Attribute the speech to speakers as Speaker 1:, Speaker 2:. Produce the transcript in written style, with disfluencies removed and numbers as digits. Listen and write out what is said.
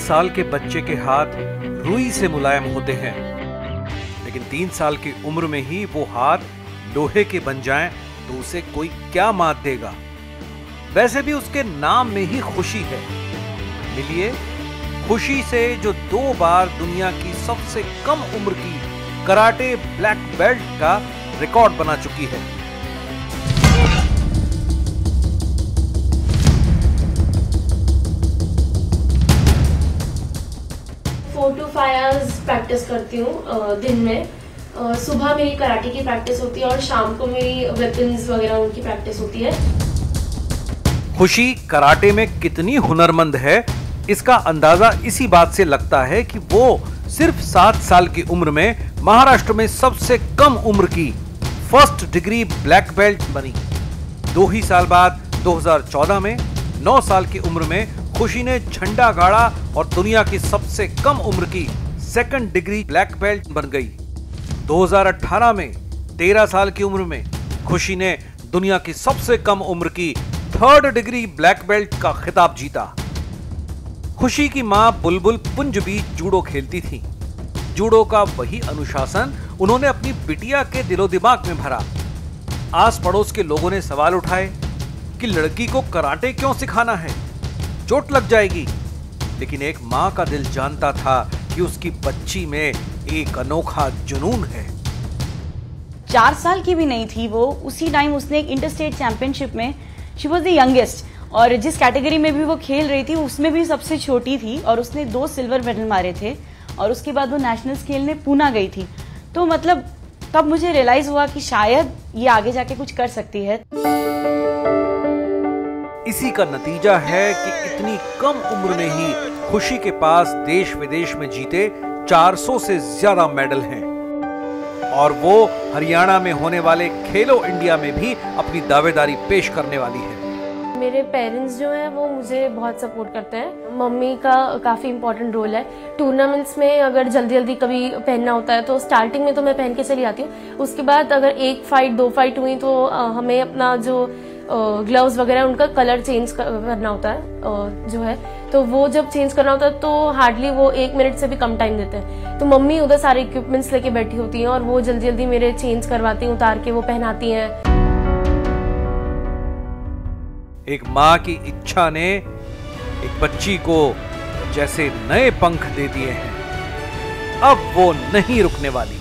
Speaker 1: साल के बच्चे के हाथ रुई से मुलायम होते हैं, लेकिन 3 साल की उम्र में ही वो हाथ लोहे के बन जाएं तो उसे कोई क्या मात देगा। वैसे भी उसके नाम में ही खुशी है। मिलिए खुशी से, जो 2 बार दुनिया की सबसे कम उम्र की कराटे ब्लैक बेल्ट का रिकॉर्ड बना चुकी है।
Speaker 2: फोर टू 5 आवर्स प्रैक्टिस करती हूँ दिन में। सुबह मेरी कराटे की प्रैक्टिस होती है और शाम को मेरी वेपन्स वगैरह उनकी प्रैक्टिस होती है।
Speaker 1: खुशी कराटे में कितनी हुनरमंद है, इसका अंदाजा इसी बात से लगता है कि वो सिर्फ 7 साल की उम्र में महाराष्ट्र में सबसे कम उम्र की फर्स्ट डिग्री ब्लैक बेल्ट बनी। 2 ही साल बाद 2014 में 9 साल की उम्र में खुशी ने झंडा गाड़ा और दुनिया की सबसे कम उम्र की सेकंड डिग्री ब्लैक बेल्ट बन गई। 2018 में 13 साल की उम्र में खुशी ने दुनिया की सबसे कम उम्र की 3rd डिग्री ब्लैक बेल्ट का खिताब जीता। खुशी की मां बुलबुल पुंज भी जूडो खेलती थी। जूडो का वही अनुशासन उन्होंने अपनी बिटिया के दिलो दिमाग में भरा। आस पड़ोस के लोगों ने सवाल उठाए कि लड़की को कराटे क्यों सिखाना है, चोट लग जाएगी। लेकिन एक मां का दिल जानता था कि उसकी बच्ची में एक अनोखा जुनून है।
Speaker 3: 4 साल की भी नहीं थी वो, उसी टाइम उसने एक इंटरस्टेट चैंपियनशिप में, शी वॉज द यंगेस्ट, और जिस कैटेगरी में भी वो खेल रही थी उसमें भी सबसे छोटी थी, और उसने 2 सिल्वर मेडल मारे थे। और उसके बाद वो नेशनल्स खेलने पूना गई थी। तो मतलब तब मुझे रियलाइज हुआ कि शायद ये आगे जाके कुछ कर सकती है।
Speaker 1: इसी का नतीजा है कि इतनी कम उम्र में ही खुशी के पास देश विदेश में जीते 400 से ज्यादा मेडल हैं, और वो हरियाणा में होने वाले खेलो इंडिया में भी अपनी दावेदारी पेश करने वाली है।
Speaker 2: मेरे पेरेंट्स जो हैं वो मुझे बहुत सपोर्ट करते हैं। मम्मी का काफ़ी इंपॉर्टेंट रोल है। टूर्नामेंट्स में अगर जल्दी जल्दी कभी पहनना होता है तो स्टार्टिंग में तो मैं पहन के चली आती हूँ। उसके बाद अगर 1 फाइट 2 फाइट हुई तो हमें अपना जो ग्लव्स वगैरह उनका कलर चेंज करना होता है जो है, तो वो जब चेंज करना होता है तो हार्डली वो 1 मिनट से भी कम टाइम देते हैं। तो मम्मी उधर सारे इक्विपमेंट्स लेके बैठी होती हैं और वो जल्दी जल्दी मेरे चेंज करवाती हैं, उतार के वो पहनाती हैं।
Speaker 1: एक माँ की इच्छा ने एक बच्ची को जैसे नए पंख दे दिए हैं। अब वो नहीं रुकने वाली।